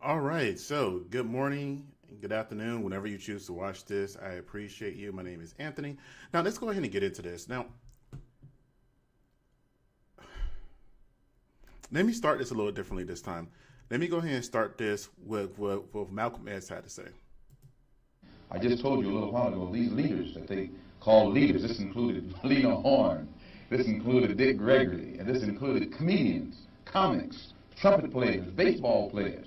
All right, so good morning, good afternoon, whenever you choose to watch this. I appreciate you. My name is Anthony. Now, let's go ahead and get into this. Now, let me start this a little differently this time. Let me go ahead and start this with what Malcolm X had to say. I just told you a little while ago, these leaders that they call leaders, this included Lena Horne, this included Dick Gregory, and this included comedians, comics, trumpet players, baseball players.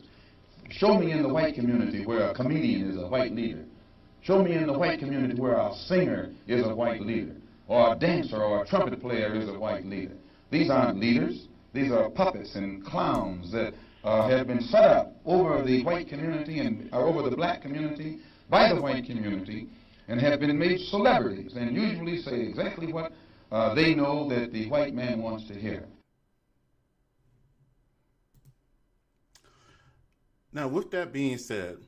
Show me in the white community where a comedian is a white leader. Show me in the white community where a singer is a white leader, or a dancer or a trumpet player is a white leader. These aren't leaders. These are puppets and clowns that have been set up over the white community and over the black community by the white community and have been made celebrities and usually say exactly what they know that the white man wants to hear. Now, with that being said,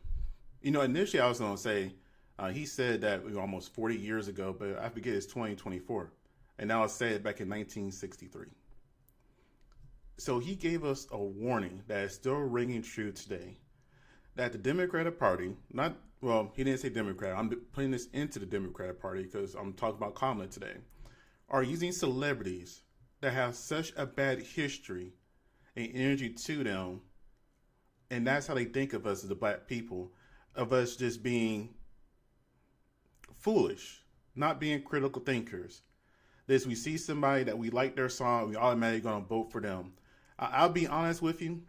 initially I was going to say, he said that almost 40 years ago, but I forget it's 2024. And now I say it back in 1963. So he gave us a warning that is still ringing true today, that the Democratic Party, he didn't say Democrat, I'm putting this into the Democratic Party because I'm talking about Kamala today, are using celebrities that have such a bad history and energy to them. And that's how they think of us as the black people, of us just being foolish, not being critical thinkers. This, we see somebody that we like their song, we automatically going to vote for them. I'll be honest with you.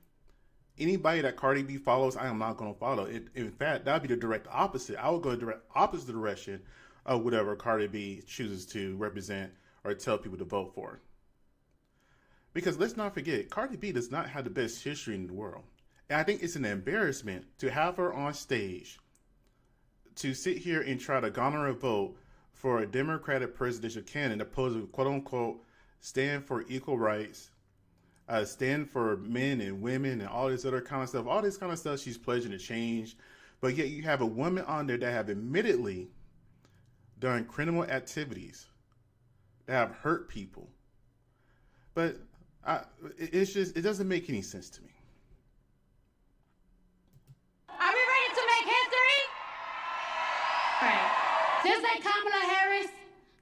Anybody that Cardi B follows, I am not going to follow. In fact, that'd be the direct opposite. I would go direct opposite direction of whatever Cardi B chooses to represent or tell people to vote for. Because let's not forget, Cardi B does not have the best history in the world. And I think it's an embarrassment to have her on stage to sit here and try to garner a vote for a Democratic presidential candidate opposed to quote unquote stand for equal rights, stand for men and women and all this other kind of stuff. All this kind of stuff she's pledging to change. But yet you have a woman on there that have admittedly done criminal activities that have hurt people. But it doesn't make any sense to me. Are we ready to make history? All right. Just like Kamala Harris,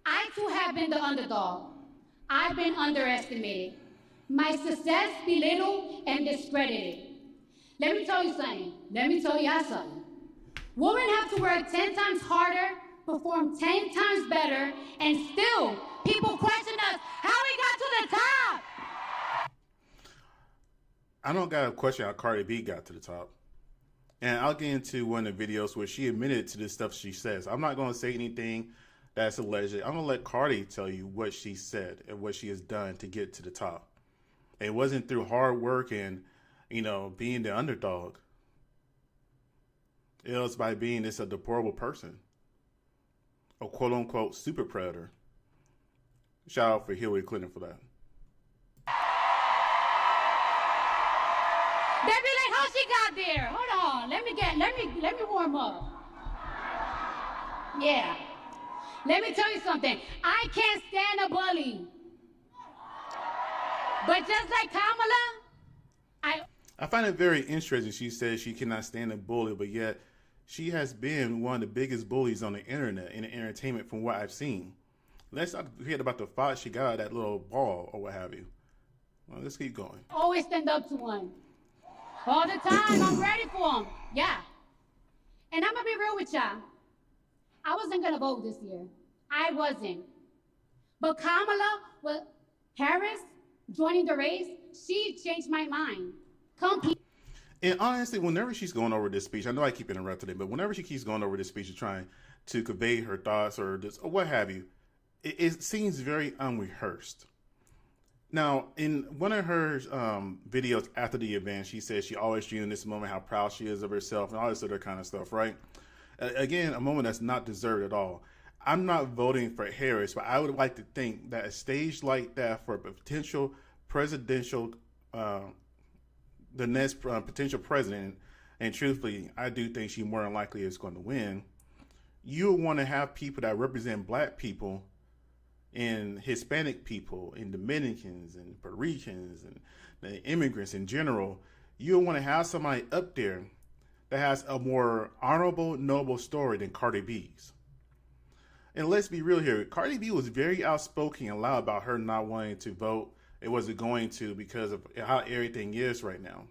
I too have been the underdog. I've been underestimated. My success belittled and discredited. Let me tell you something. Let me tell y'all something. Women have to work 10 times harder, perform 10 times better, and still people question us how we got to the top. I don't got a question how Cardi B got to the top. And I'll get into one of the videos where she admitted to the stuff she says. I'm not going to say anything that's alleged. I'm going to let Cardi tell you what she said and what she has done to get to the top. It wasn't through hard work and, being the underdog. It was by being this a deplorable person. A quote unquote super predator. Shout out for Hillary Clinton for that. They be like, how she got there? Hold on, let me warm up. Yeah. Let me tell you something. I can't stand a bully. But just like Kamala, I find it very interesting. She says she cannot stand a bully, but yet she has been one of the biggest bullies on the internet in the entertainment from what I've seen. Let's not forget about the fight she got, that little ball or what have you. Well, let's keep going. always stand up to one. All the time, I'm ready for them. Yeah. And I'm gonna be real with y'all. I wasn't gonna vote this year. I wasn't. But Kamala Harris joining the race, she changed my mind. And honestly, whenever she's going over this speech, I know I keep interrupting it, but whenever she keeps going over this speech and trying to convey her thoughts or what have you, it seems very unrehearsed. Now, in one of her videos after the event, she said she always dreamed in this moment how proud she is of herself and all this other kind of stuff, right? Again, a moment that's not deserved at all. I'm not voting for Harris, but I would like to think that a stage like that for a potential presidential, the next potential president, and truthfully, I do think she more than likely is going to win. You want to have people that represent black people and Hispanic people and Dominicans and Puerto Ricans and the immigrants in general you want to have somebody up there that has a more honorable, noble story than Cardi B's. And let's be real here. Cardi B was very outspoken and loud about her not wanting to vote. It wasn't going to because of how everything is right now.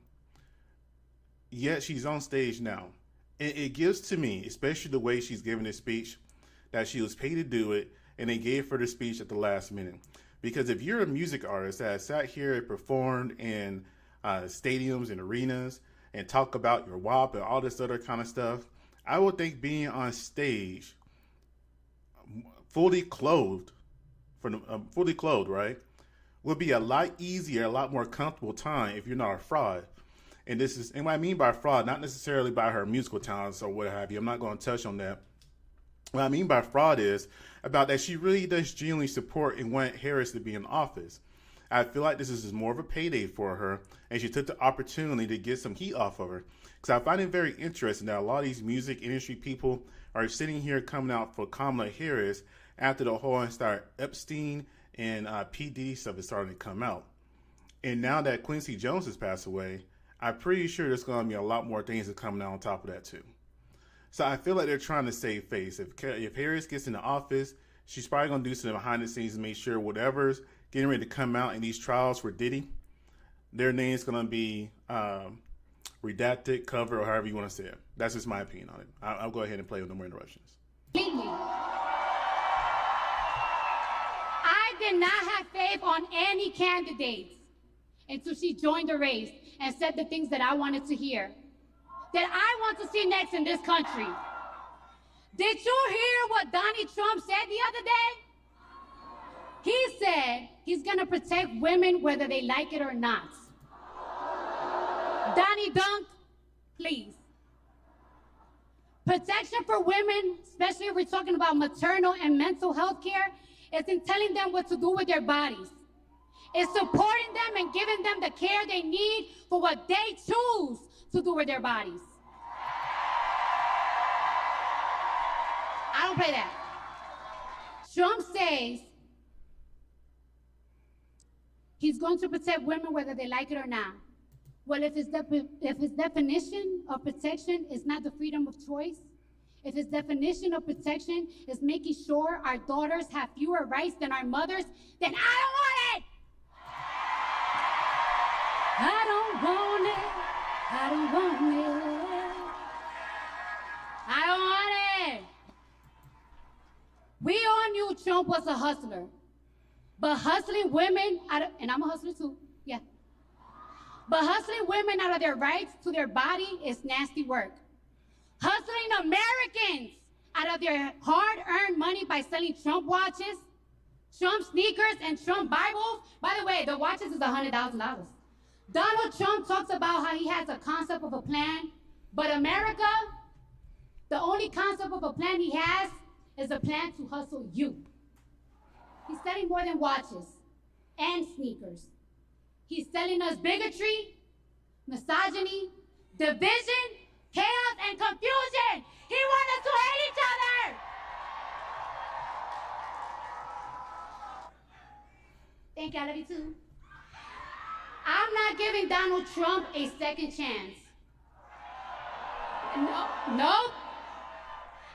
Yet she's on stage now. And it gives to me, especially the way she's giving this speech, that she was paid to do it and they gave her the speech at the last minute. Because if you're a music artist that has sat here and performed in stadiums and arenas and talk about your WAP and all this other kind of stuff, I would think being on stage fully clothed, right, would be a lot easier, a lot more comfortable time if you're not a fraud. And what I mean by fraud, not necessarily by her musical talents or what have you. I'm not going to touch on that. What I mean by fraud is about that she really does genuinely support and want Harris to be in office. I feel like this is more of a payday for her, and she took the opportunity to get some heat off of her. Because I find it very interesting that a lot of these music industry people are sitting here coming out for Kamala Harris after the whole entire Epstein and P. Diddy stuff is starting to come out. And now that Quincy Jones has passed away, I'm pretty sure there's going to be a lot more things that coming out on top of that too. So I feel like they're trying to save face. If Harris gets into office, she's probably going to do something behind the scenes to make sure whatever's getting ready to come out in these trials for Diddy, their name's going to be redacted, covered, or however you want to say it. That's just my opinion on it. I'll go ahead and play with no more interruptions. I did not have faith on any candidates until she joined the race and said the things that I wanted to hear, that I want to see next in this country. Did you hear what Donald Trump said the other day? He said he's going to protect women whether they like it or not. Donnie Dunk, please. Protection for women, especially if we're talking about maternal and mental health care, isn't telling them what to do with their bodies. It's supporting them and giving them the care they need for what they choose to do with their bodies. I don't play that. Trump says he's going to protect women whether they like it or not. Well, if his definition of protection is not the freedom of choice, if his definition of protection is making sure our daughters have fewer rights than our mothers, then I don't want it! I don't want it. I don't want it. I don't want it. We all knew Trump was a hustler. But hustling women, and I'm a hustler too, yeah. But hustling women out of their rights to their body is nasty work. Hustling Americans out of their hard-earned money by selling Trump watches, Trump sneakers, and Trump Bibles. By the way, the watches is $100,000. Donald Trump talks about how he has a concept of a plan, but America, the only concept of a plan he has is a plan to hustle you. He's selling more than watches and sneakers. He's selling us bigotry, misogyny, division, chaos, and confusion. He wants us to hate each other. Thank you, I love you too. I'm not giving Donald Trump a second chance. No.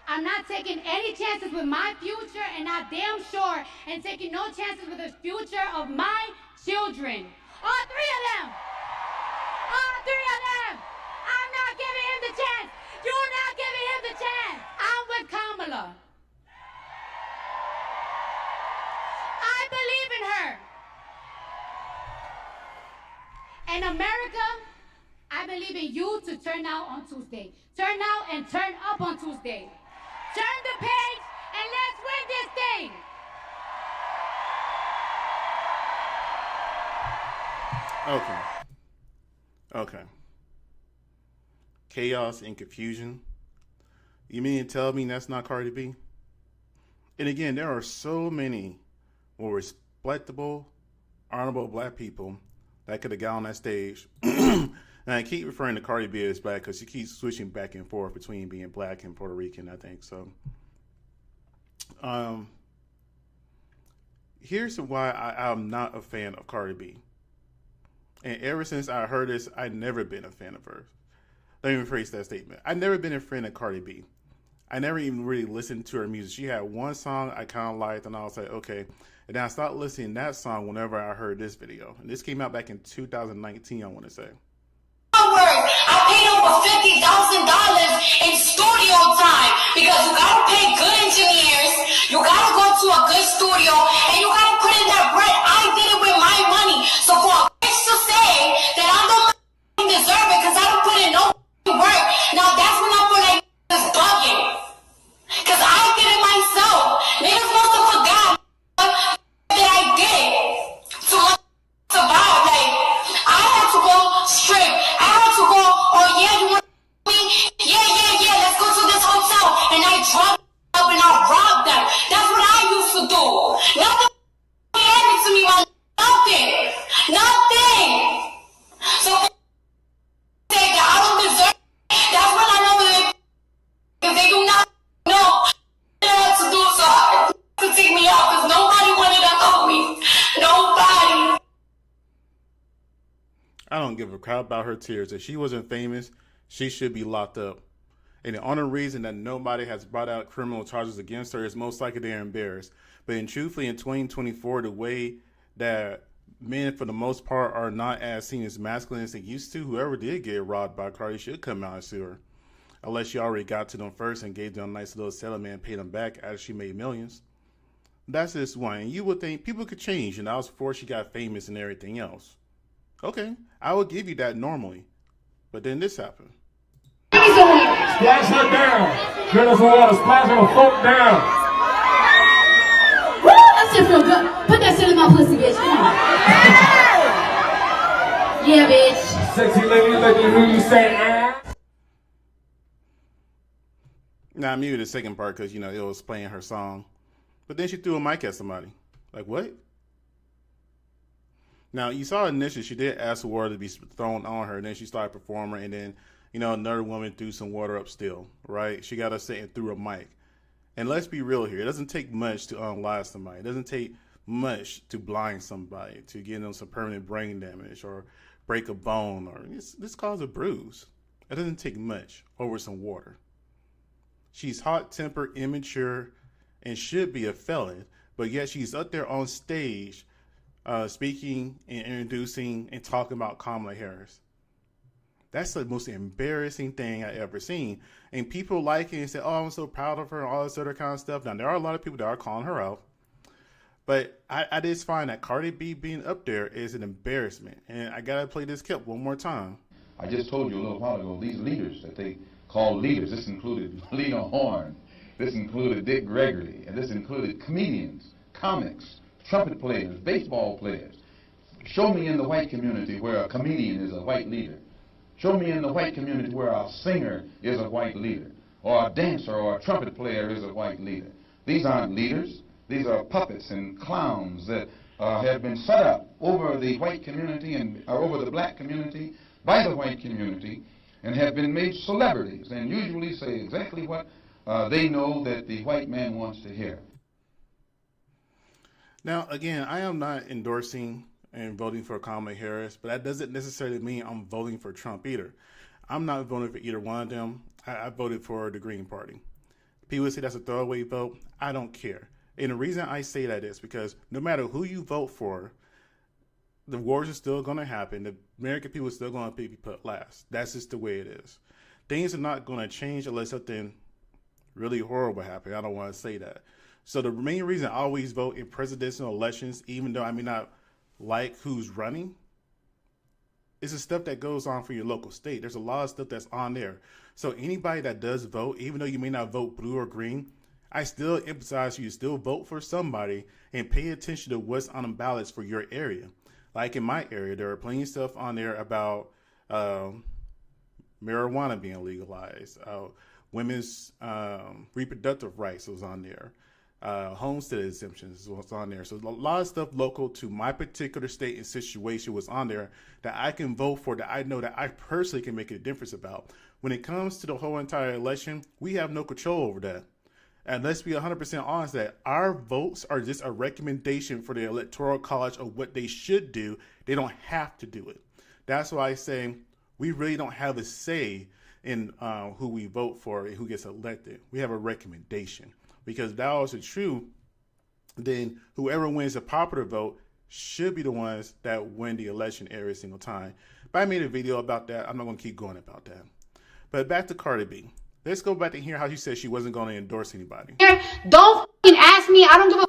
I'm not taking any chances with my future, and I'm damn sure and taking no chances with the future of my children. All three of them. All three of them. I'm not giving him the chance. You're not giving him the chance. I'm with Kamala. I believe in her. And America, I believe in you to turn out on Tuesday. Turn out and turn up on Tuesday. Turn the page and let's win this thing. Okay. Chaos and confusion. You mean to tell me that's not Cardi B? And again, there are so many more respectable, honorable black people that could have got on that stage. And I keep referring to Cardi B as black because she keeps switching back and forth between being black and Puerto Rican, I think. So here's why I'm not a fan of Cardi B. And ever since I heard this, I've never been a fan of hers. Let me rephrase that statement. I've never been a fan of Cardi B. I never even really listened to her music. She had one song I kind of liked, and I was like, okay. And then I started listening to that song whenever I heard this video. And this came out back in 2019, I want to say. I paid over $50,000 in studio time because you gotta pay good engineers, you gotta go to a good studio, and you gotta put in that bread. I did it with my money. So for a bitch to say that I don't deserve it because I don't put in no work, now that's when I feel like it's bugging. Because I did it myself. Niggas must have forgot that I did it to survive. Like, I had to go strip. I had to go, oh yeah, you want me? Yeah, let's go to this hotel. And I dropped up and I robbed them. That's what I used to do. Nothing happened to me, man. Nothing. So say that I don't deserve it. That's when I know that if they do not know what to do, so to take me out because nobody wanted to help me. Nobody. I don't give a crap about her tears. If she wasn't famous, she should be locked up. And the only reason that nobody has brought out criminal charges against her is most likely they're embarrassed. But truthfully, in 2024, the way that men, for the most part, are not as seen as masculine as they used to, whoever did get robbed by Cardi should come out and sue her. Unless she already got to them first and gave them a nice little settlement and paid them back after she made millions. That's just one. And you would think people could change, and that was before she got famous and everything else. Okay, I would give you that normally. But then this happened. Splash her down. Get us water. Splash her folk down. Woo, that shit feel good. Put that shit in my pussy, bitch. Come on. Yeah, bitch. Sexy lady, let me hear you say ah. Now, I muted the second part because, it was playing her song. But then she threw a mic at somebody. Like, what? Now, you saw initially she did ask for water to be thrown on her, and then she started performing, and then, another woman threw some water up still, right? She got upset and threw a mic. And let's be real here. It doesn't take much to unalive somebody. It doesn't take much to blind somebody, to give them some permanent brain damage or break a bone or this cause a bruise. It doesn't take much over some water. She's hot-tempered, immature, and should be a felon, but yet she's up there on stage speaking and introducing and talking about Kamala Harris. That's the most embarrassing thing I ever seen. And people like it and say, oh, I'm so proud of her and all this other kind of stuff. Now, there are a lot of people that are calling her out. But I just find that Cardi B being up there is an embarrassment. And I got to play this clip one more time. I just told you a little while ago, these leaders that they call leaders, this included Lena Horne, this included Dick Gregory, and this included comedians, comics, trumpet players, baseball players. Show me in the white community where a comedian is a white leader. Show me in the white community where a singer is a white leader, or a dancer or a trumpet player is a white leader. These aren't leaders. These are puppets and clowns that have been set up over the white community and over the black community by the white community and have been made celebrities and usually say exactly what they know that the white man wants to hear. Now, again, I am not endorsing and voting for Kamala Harris, but that doesn't necessarily mean I'm voting for Trump either. I'm not voting for either one of them. I voted for the Green Party. People say that's a throwaway vote. I don't care. And the reason I say that is because no matter who you vote for, the wars are still going to happen. The American people are still going to be put last. That's just the way it is. Things are not going to change unless something really horrible happens. I don't want to say that. So the main reason I always vote in presidential elections, even though I may not like who's running, is the stuff that goes on for your local state. There's a lot of stuff that's on there. So anybody that does vote, even though you may not vote blue or green, I still emphasize you still vote for somebody and pay attention to what's on the ballots for your area. Like in my area, there are plenty of stuff on there about marijuana being legalized, women's reproductive rights was on there, homestead exemptions was on there. So a lot of stuff local to my particular state and situation was on there that I can vote for, that I know that I personally can make a difference about. When it comes to the whole entire election, we have no control over that. And let's be 100% honest that our votes are just a recommendation for the Electoral College of what they should do. They don't have to do it. That's why I say we really don't have a say in who we vote for and who gets elected. We have a recommendation. Because if that was true, then whoever wins the popular vote should be the ones that win the election every single time. But I made a video about that. I'm not going to keep going about that. But back to Cardi B. Let's go back to hear how she said she wasn't going to endorse anybody. Don't fucking ask me. I don't give a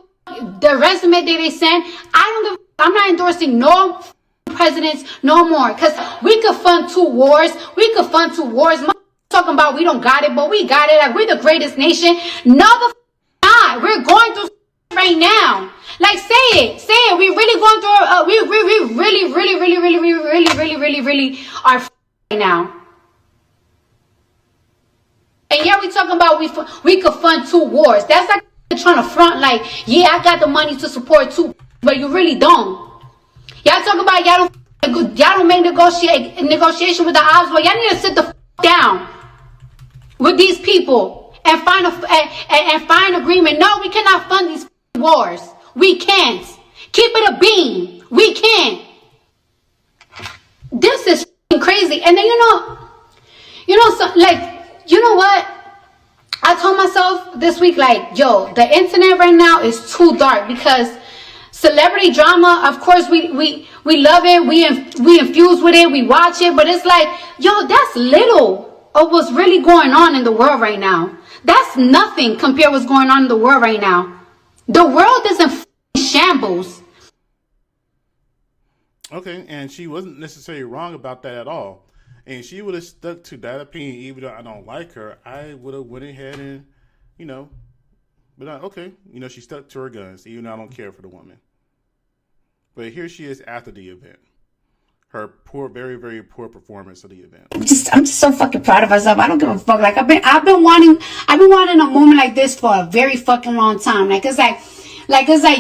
the resume that they sent. I don't give a I'm not endorsing no presidents no more. Because we could fund 2 wars. We could fund 2 wars. Talking about we don't got it, but we got it. Like we're the greatest nation. No, the not. We're going through right now. Like, say it. We really going through, we really are right now. And yeah, we talking about we could fund 2 wars. That's like trying to front like, yeah, I got the money to support 2, but you really don't. Y'all talk about y'all don't make negotiation with the odds, but y'all need to sit the down with these people and find agreement. No, we cannot fund these wars. We can't. Keep it a beam. We can't. This is crazy. And then you know what? I told myself this week, like, yo, the internet right now is too dark because celebrity drama, of course, we love it. We infuse with it. We watch it. But it's like, yo, that's little of what's really going on in the world right now. That's nothing compared to what's going on in the world right now. The world is in shambles. Okay, and she wasn't necessarily wrong about that at all. And she would have stuck to that opinion, even though I don't like her. I would have went ahead and, okay, she stuck to her guns, even though I don't care for the woman. But here she is after the event. Her poor, very, very poor performance of the event. I'm just so fucking proud of myself. I don't give a fuck. Like I've been wanting a moment like this for a very fucking long time. Like it's like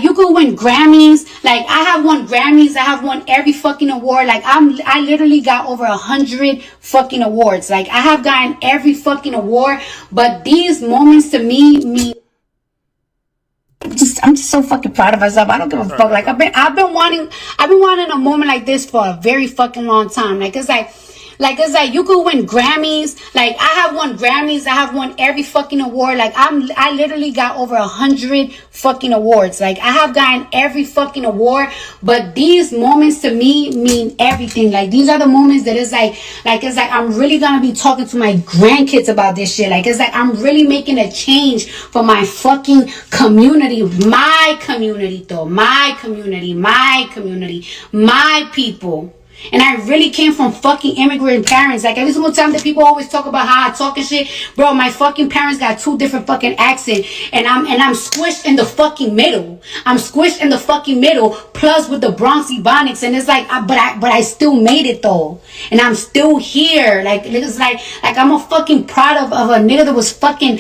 you could win Grammys. Like I have won Grammys. I have won every fucking award. Like I literally got over 100 fucking awards. Like I have gotten every fucking award. But these moments to me mean. I'm just so fucking proud of myself. I don't give a fuck. Like I've been wanting a moment like this for a very fucking long time. Like it's like you could win Grammys. Like I have won Grammys. I have won every fucking award. Like I literally got over 100 fucking awards. Like I have gotten every fucking award. But these moments to me mean everything. Like these are the moments that it's like I'm really gonna be talking to my grandkids about this shit. Like it's like I'm really making a change for my fucking community. My community though. My community. My people. And I really came from fucking immigrant parents. Like every single time that people always talk about how I talk and shit, bro, my fucking parents got 2 different fucking accents, and I'm squished in the fucking middle. Plus with the Bronx Ebonics, and it's like, but I still made it though, and I'm still here. Like it's like I'm a fucking proud of a nigga that was fucking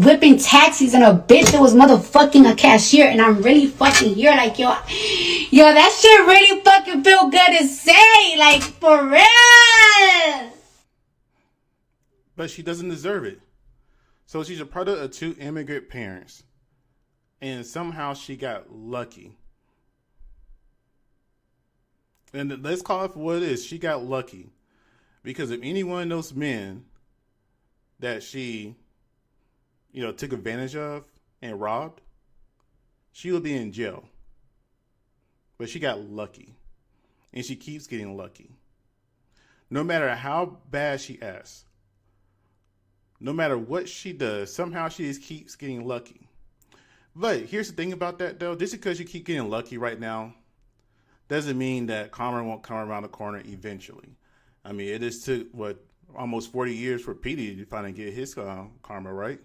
whipping taxis and a bitch that was motherfucking a cashier, and I'm really fucking here. Like yo, that shit really fucking feel good to say. Like for real. But she doesn't deserve it. So she's a product of 2 immigrant parents. And somehow she got lucky. And let's call it for what it is. She got lucky. Because if any one of those men that she, took advantage of and robbed, she would be in jail. But she got lucky. And she keeps getting lucky. No matter how bad she acts, no matter what she does, somehow she just keeps getting lucky. But here's the thing about that, though. Just because you keep getting lucky right now doesn't mean that karma won't come around the corner eventually. I mean, it just took, almost 40 years for Petey to finally get his karma, right?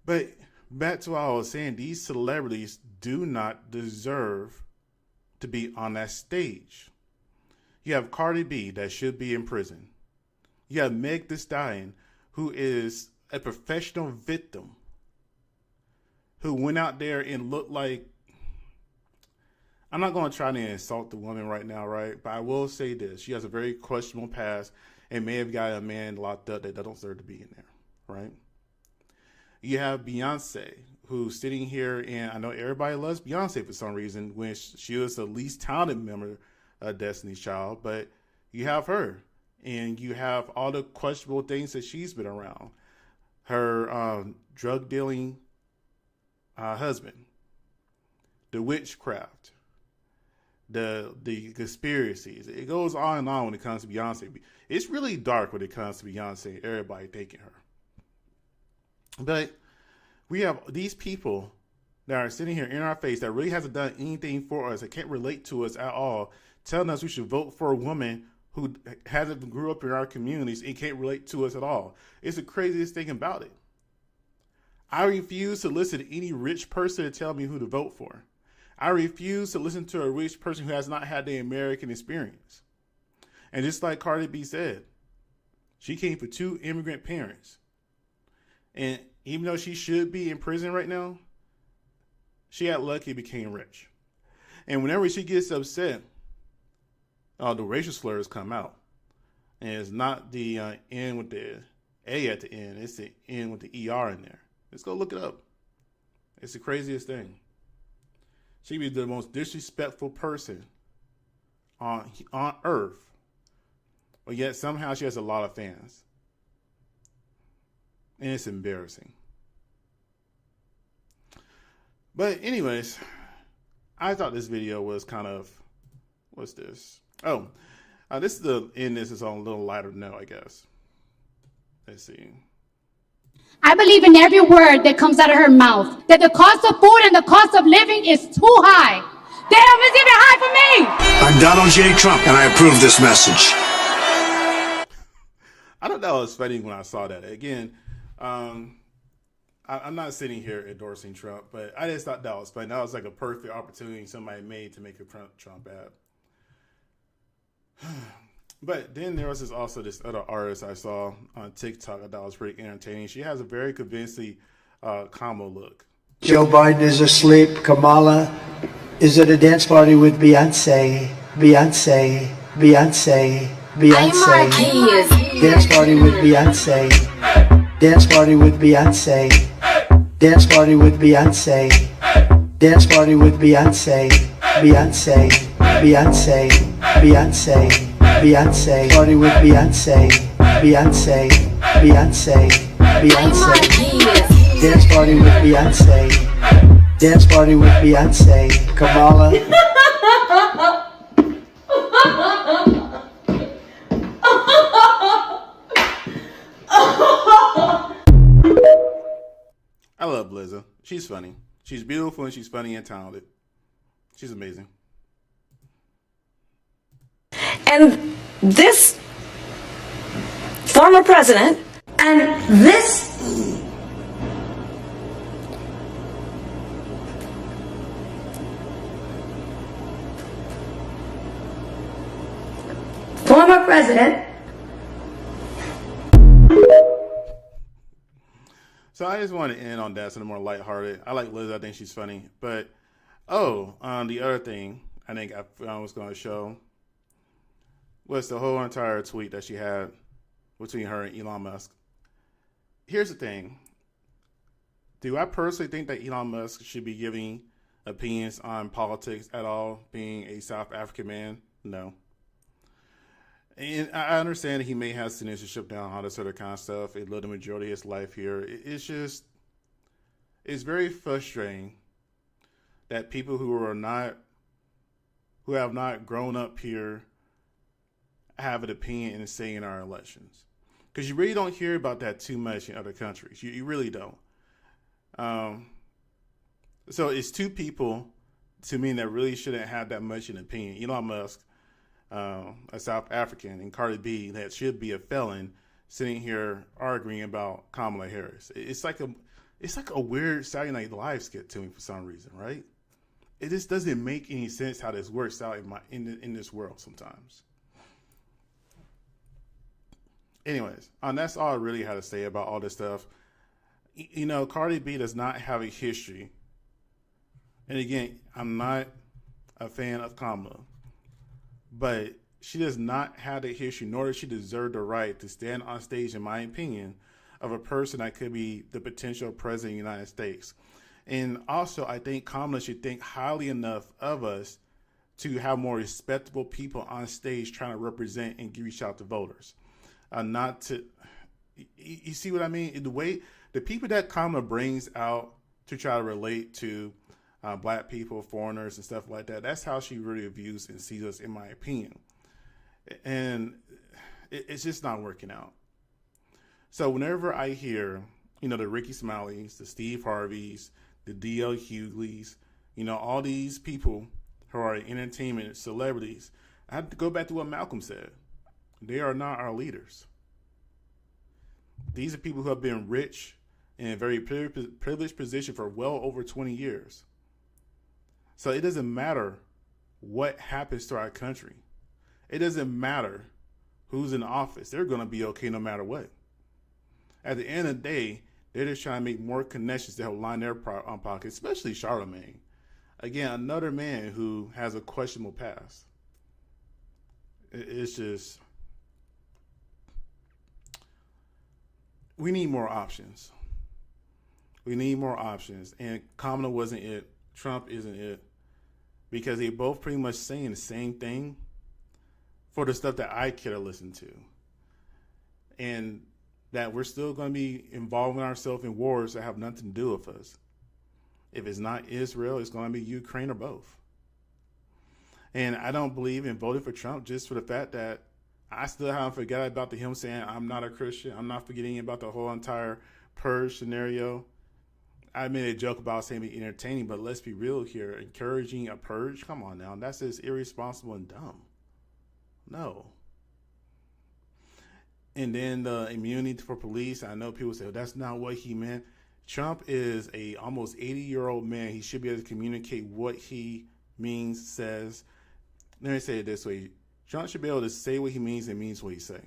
But back to what I was saying, these celebrities do not deserve to be on that stage. You have Cardi B that should be in prison. You have Meg Thee Stallion, who is a professional victim, who went out there and looked like, I'm not going to try to insult the woman right now, right? But I will say this. She has a very questionable past and may have got a man locked up that doesn't deserve to be in there, right? You have Beyonce, who's sitting here, and I know everybody loves Beyonce for some reason, when she was the least talented member a Destiny's Child, but you have her, and you have all the questionable things that she's been around. Her drug dealing husband, the witchcraft, the conspiracies. It goes on and on when it comes to Beyonce. It's really dark when it comes to Beyonce and everybody taking her. But we have these people that are sitting here in our face that really hasn't done anything for us, that can't relate to us at all, telling us we should vote for a woman who hasn't grew up in our communities and can't relate to us at all. It's the craziest thing about it. I refuse to listen to any rich person to tell me who to vote for. I refuse to listen to a rich person who has not had the American experience. And just like Cardi B said, she came from 2 immigrant parents. And even though she should be in prison right now, she got lucky became rich. And whenever she gets upset, the racial slurs come out. And it's not the N with the A at the end. It's the N with the ER in there. Let's go look it up. It's the craziest thing. She be the most disrespectful person on earth. But yet somehow she has a lot of fans. And it's embarrassing. But anyways, I thought this video was kind of, what's this? This is the end. This is on a little lighter note, I guess. Let's see. I believe in every word that comes out of her mouth, that the cost of food and the cost of living is too high. Damn, it's even high for me. I'm Donald J. Trump, and I approve this message. I thought that was funny when I saw that. Again, I'm not sitting here endorsing Trump, but I just thought that was funny. That was like a perfect opportunity somebody made to make a Trump ad. But then there was also this other artist I saw on TikTok I thought was pretty entertaining. She has a very convincing Kamala look. Joe Biden is asleep. Kamala is at a dance party with Beyonce. Beyonce. Beyonce. Beyonce. Dance party with Beyonce. Dance party with Beyonce. Dance party with Beyonce. Dance party with Beyonce. Beyonce. Beyonce. Beyonce. Beyonce. Party with Beyonce. Beyonce. Beyonce. Beyonce. Dance party with Beyonce. Dance party with Beyonce. Kamala. I love Lizzo. She's funny. She's beautiful and she's funny and talented. She's amazing. And this former president and this former president. So I just want to end on that, something more lighthearted. I like Liz. I think she's funny. But, the other thing I think I was going to show was the whole entire tweet that she had between her and Elon Musk. Here's the thing. Do I personally think that Elon Musk should be giving opinions on politics at all, being a South African man? No. And I understand that he may have citizenship down, all this other kind of stuff. He lived the majority of his life here. It's very frustrating that people who have not grown up here have an opinion and a say in our elections. Because you really don't hear about that too much in other countries. You really don't. So it's 2 people, to me, that really shouldn't have that much an opinion. Elon Musk, a South African, and Cardi B, that should be a felon, sitting here arguing about Kamala Harris. It's like a weird Saturday Night Live skit to me for some reason, right? It just doesn't make any sense how this works out in this world sometimes. Anyways, that's all I really had to say about all this stuff. You know, Cardi B does not have a history. And again, I'm not a fan of Kamala. But she does not have the history, nor does she deserve the right to stand on stage, in my opinion, of a person that could be the potential president of the United States. And also, I think Kamala should think highly enough of us to have more respectable people on stage trying to represent and reach out to voters. Not to, you see what I mean? The way, the people that Kamala brings out to try to relate to black people, foreigners, and stuff like that, that's how she really views and sees us, in my opinion. And it's just not working out. So whenever I hear, you know, the Ricky Smileys, the Steve Harveys, the D.L. Hugleys, you know, all these people who are entertainment celebrities, I have to go back to what Malcolm said. They are not our leaders. These are people who have been rich in a very privileged position for well over 20 years. So it doesn't matter what happens to our country. It doesn't matter who's in office. They're going to be okay no matter what. At the end of the day, they're just trying to make more connections to help line their pockets, especially Charlemagne. Again, another man who has a questionable past. It's just, we need more options. We need more options. And Kamala wasn't it. Trump isn't it. Because they both pretty much saying the same thing for the stuff that I care to listen to. And that we're still going to be involving ourselves in wars that have nothing to do with us. If it's not Israel, it's going to be Ukraine or both. And I don't believe in voting for Trump just for the fact that I still haven't forgot about him saying, I'm not a Christian. I'm not forgetting about the whole entire purge scenario. I made a joke about saying be entertaining, but let's be real here. Encouraging a purge? Come on now. That's just irresponsible and dumb. No. And then the immunity for police. I know people say, well, that's not what he meant. Trump is a almost 80-year-old man. He should be able to communicate what he means, says. Let me say it this way. Trump should be able to say what he means and means what he say.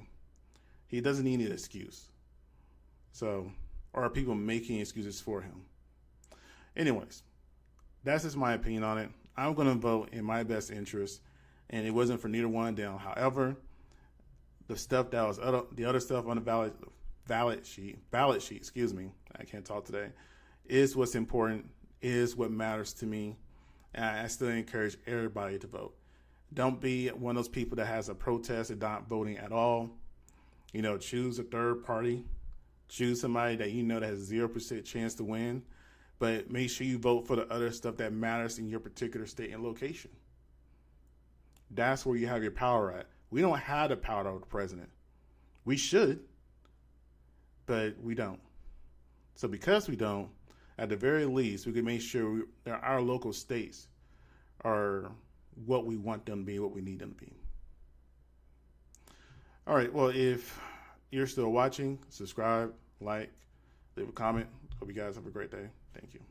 He doesn't need an excuse. So, or are people making excuses for him? Anyways, that's just my opinion on it. I'm going to vote in my best interest, and it wasn't for neither one of them. However, the stuff that was the other stuff on the ballot sheet, excuse me, I can't talk today, is what's important, is what matters to me. And I still encourage everybody to vote. Don't be one of those people that has a protest and not voting at all. You know, choose a third party. Choose somebody that you know that has 0% chance to win. But make sure you vote for the other stuff that matters in your particular state and location. That's where you have your power at. We don't have the power of the president. We should, but we don't. So because we don't, at the very least, we can make sure that our local states are what we want them to be, what we need them to be. All right, well, if you're still watching, subscribe, like, leave a comment. Hope you guys have a great day. Thank you.